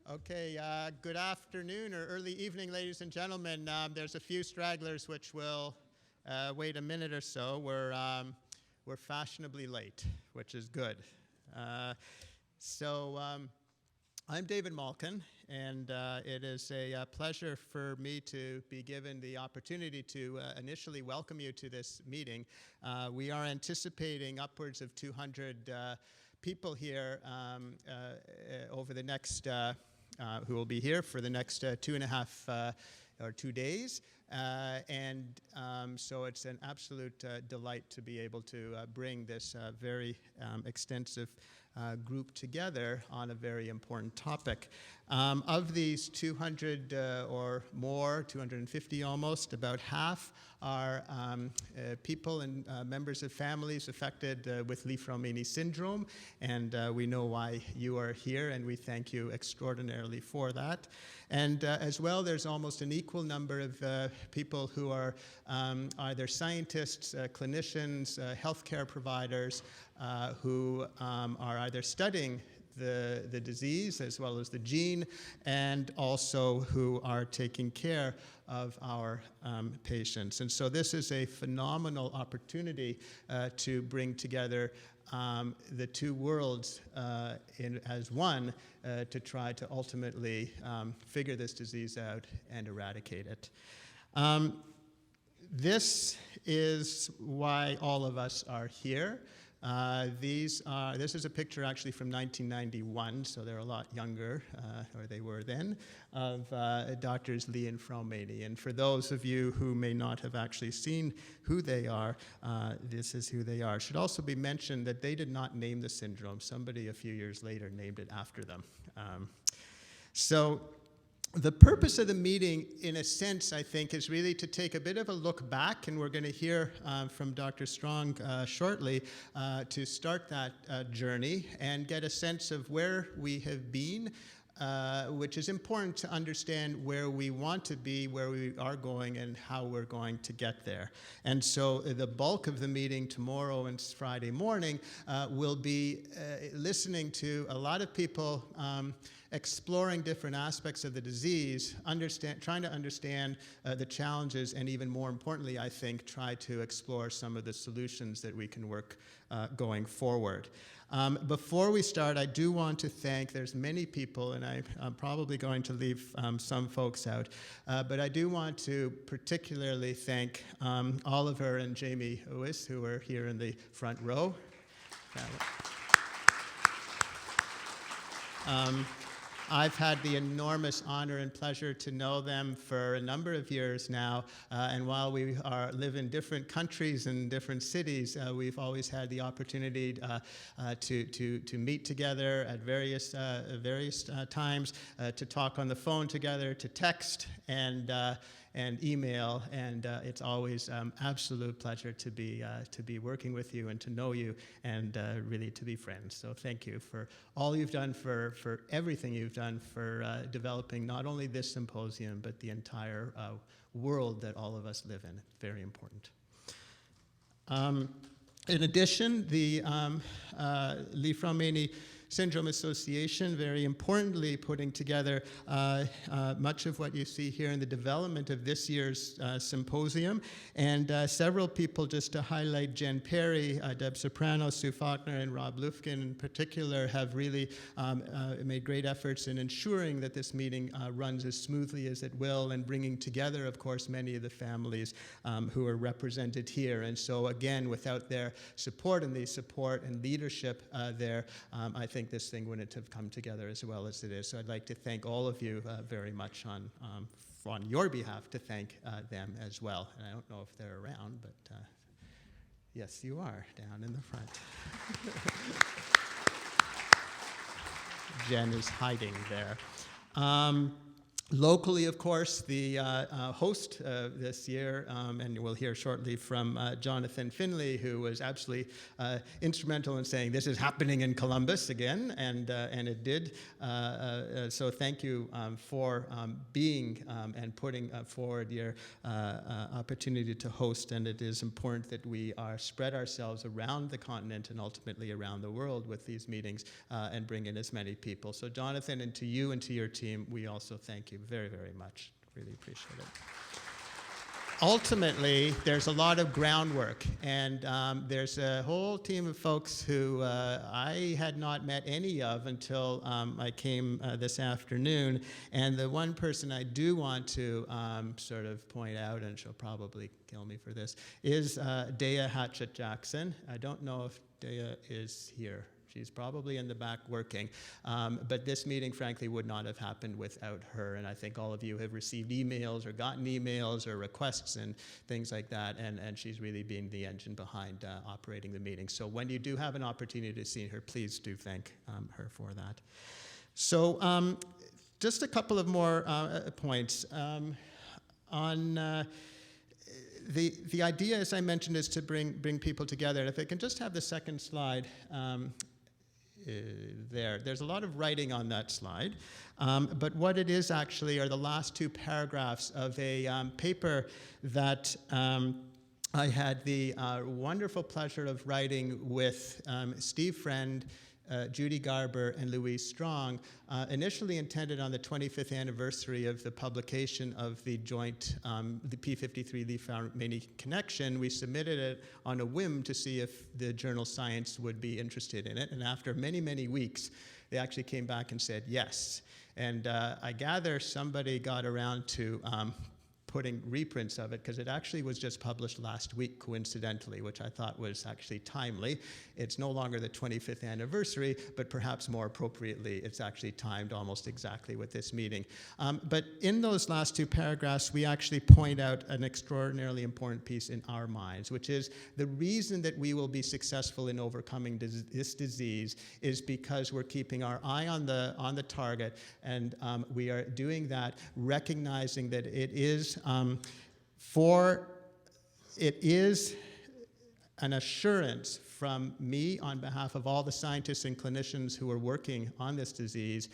Okay, good afternoon or early evening, ladies and gentlemen. There's a few stragglers which will wait a minute or so. We're fashionably late, which is good. I'm David Malkin, and it is a pleasure for me to be given the opportunity to initially welcome you to this meeting. We are anticipating upwards of 200 people here over the next who will be here for the next 2.5 or 2 days. So it's an absolute delight to be able to bring this very extensive group together on a very important topic. Of these 200 or more, 250 almost, about half are people and members of families affected with Li-Fraumeni syndrome, and we know why you are here, and we thank you extraordinarily for that. And as well, there's almost an equal number of people who are either scientists, clinicians, healthcare providers, who are either studying the disease as well as the gene, and also who are taking care of our patients. And so this is a phenomenal opportunity to bring together the two worlds as one to try to ultimately figure this disease out and eradicate it. This is why all of us are here. This is a picture actually from 1991, so they're a lot younger, or they were then, of Doctors Li and Fraumeni. And for those of you who may not have actually seen who they are, this is who they are. It should also be mentioned that they did not name the syndrome. Somebody a few years later named it after them. The purpose of the meeting, in a sense, I think, is really to take a bit of a look back, and we're going to hear from Dr. Strong shortly to start that journey and get a sense of where we have been, which is important to understand where we want to be, where we are going, and how we're going to get there. And so the bulk of the meeting tomorrow and Friday morning will be listening to a lot of people exploring different aspects of the disease, trying to understand the challenges, and even more importantly, I think, try to explore some of the solutions that we can work going forward. Before we start, I do want to thank, there's many people, and I'm probably going to leave some folks out, but I do want to particularly thank Oliver and Jamie Uwis, who are here in the front row. I've had the enormous honor and pleasure to know them for a number of years now, and while we live in different countries and different cities, we've always had the opportunity to meet together at various times, to talk on the phone together, to text, and email, and it's always absolute pleasure to be working with you and to know you and really to be friends. So thank you for all you've done, for everything you've done for developing not only this symposium but the entire world that all of us live in. It's very important. In addition, the Li-Fraumeni Syndrome Association, very importantly, putting together much of what you see here in the development of this year's symposium. And several people, just to highlight, Jen Perry, Deb Soprano, Sue Faulkner, and Rob Lufkin in particular, have really made great efforts in ensuring that this meeting runs as smoothly as it will, and bringing together, of course, many of the families who are represented here. And so, again, without their support and leadership there, I think this thing wouldn't have come together as well as it is. So I'd like to thank all of you very much on your behalf, to thank them as well. And I don't know if they're around, but yes, you are, down in the front. Jen is hiding there. Locally, of course, the host this year, and we'll hear shortly from Jonathan Finley, who was absolutely instrumental in saying this is happening in Columbus again, and it did. So thank you for being and putting forward your opportunity to host, and it is important that we spread ourselves around the continent and ultimately around the world with these meetings and bring in as many people. So Jonathan, and to you and to your team, we also thank you very, very much. Really appreciate it. Ultimately, there's a lot of groundwork, and there's a whole team of folks who I had not met any of until I came this afternoon. And the one person I do want to sort of point out, and she'll probably kill me for this, is Dea Hatchett-Jackson. I don't know if Dea is here. She's probably in the back working. But this meeting, frankly, would not have happened without her. And I think all of you have received emails or gotten emails or requests and things like that. And she's really been the engine behind operating the meeting. So when you do have an opportunity to see her, please do thank her for that. So just a couple of more points. The idea, as I mentioned, is to bring people together. And if I can just have the second slide. There's a lot of writing on that slide, but what it is actually are the last two paragraphs of a paper that I had the wonderful pleasure of writing with Steve Friend, Judy Garber, and Louise Strong, initially intended on the 25th anniversary of the publication of the joint, the P53 Li-Fraumeni connection. We submitted it on a whim to see if the journal Science would be interested in it, and after many, many weeks, they actually came back and said yes. And I gather somebody got around to putting reprints of it, because it actually was just published last week, coincidentally, which I thought was actually timely. It's no longer the 25th anniversary, but perhaps more appropriately, it's actually timed almost exactly with this meeting. But in those last two paragraphs, we actually point out an extraordinarily important piece in our minds, which is the reason that we will be successful in overcoming this disease is because we're keeping our eye on the target, and we are doing that recognizing that it is an assurance from me on behalf of all the scientists and clinicians who are working on this disease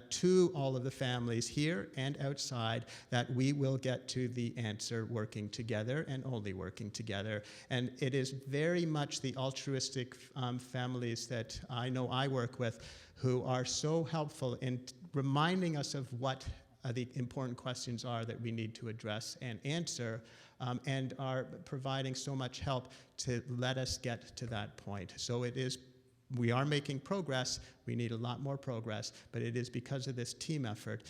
to all of the families here and outside that we will get to the answer working together and only working together. And it is very much the altruistic families that I know I work with who are so helpful in reminding us of what the important questions are that we need to address and answer, and are providing so much help to let us get to that point. So we are making progress. We need a lot more progress, but it is because of this team effort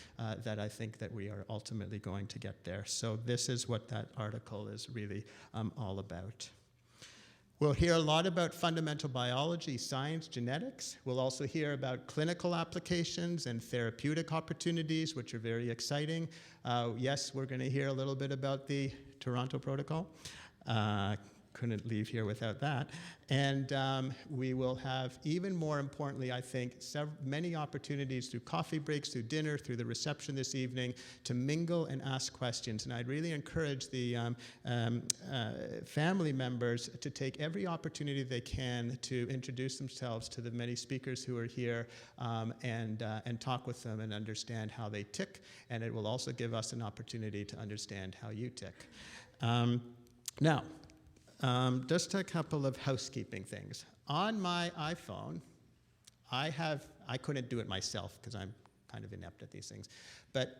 that I think that we are ultimately going to get there. So this is what that article is really all about. We'll hear a lot about fundamental biology, science, genetics. We'll also hear about clinical applications and therapeutic opportunities, which are very exciting. Yes, we're going to hear a little bit about the Toronto Protocol. Couldn't leave here without that. And we will have, even more importantly, I think, many opportunities through coffee breaks, through dinner, through the reception this evening, to mingle and ask questions. And I'd really encourage the family members to take every opportunity they can to introduce themselves to the many speakers who are here and talk with them and understand how they tick. And it will also give us an opportunity to understand how you tick. Now, just a couple of housekeeping things. On my iPhone, I couldn't do it myself because I'm kind of inept at these things, but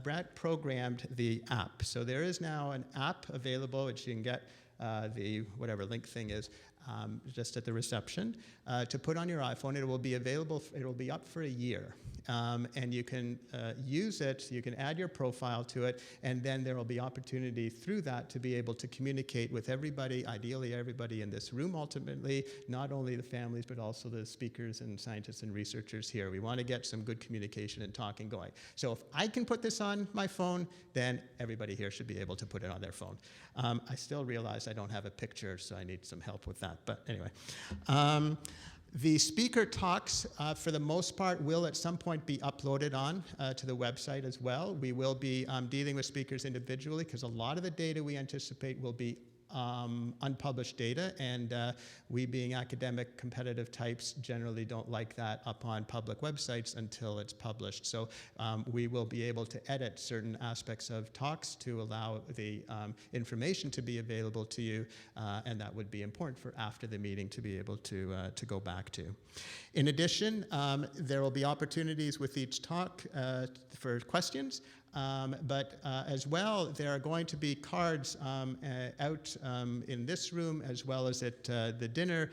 Brett programmed the app. So there is now an app available, which you can get the whatever link thing is, just at the reception, to put on your iPhone. It will be available, it will be up for a year. And you can use it, you can add your profile to it, and then there will be opportunity through that to be able to communicate with everybody, ideally everybody in this room ultimately, not only the families, but also the speakers and scientists and researchers here. We want to get some good communication and talking going. So if I can put this on my phone, then everybody here should be able to put it on their phone. I still realize I don't have a picture, so I need some help with that, but anyway. The speaker talks, for the most part, will at some point be uploaded on to the website as well. We will be dealing with speakers individually because a lot of the data we anticipate will be unpublished data, and we being academic competitive types generally don't like that up on public websites until it's published. So we will be able to edit certain aspects of talks to allow the information to be available to you, and that would be important for after the meeting to be able to go back to. In addition, there will be opportunities with each talk for questions. But as well, there are going to be cards out in this room as well as at the dinner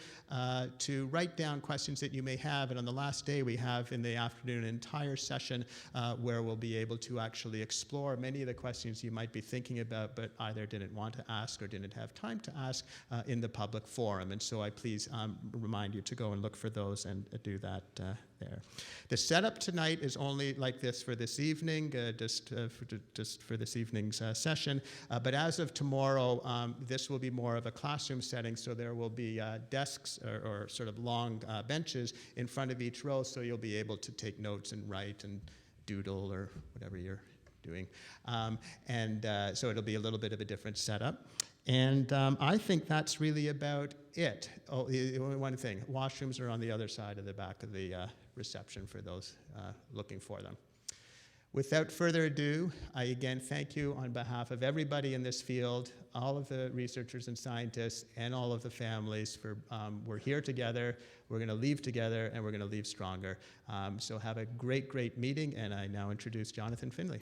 to write down questions that you may have. And on the last day, we have in the afternoon an entire session where we'll be able to actually explore many of the questions you might be thinking about but either didn't want to ask or didn't have time to ask in the public forum. And so I please remind you to go and look for those and do that there. The setup tonight is only like this for this evening, just for this evening's session. But as of tomorrow, this will be more of a classroom setting, so there will be desks or sort of long benches in front of each row, so you'll be able to take notes and write and doodle or whatever you're doing. So it'll be a little bit of a different setup. And I think that's really about it. Oh, only one thing, washrooms are on the other side of the back of the reception for those looking for them. Without further ado, I again thank you on behalf of everybody in this field, all of the researchers and scientists, and all of the families for, we're here together, we're going to leave together, and we're going to leave stronger. So have a great, great meeting, and I now introduce Jonathan Finley.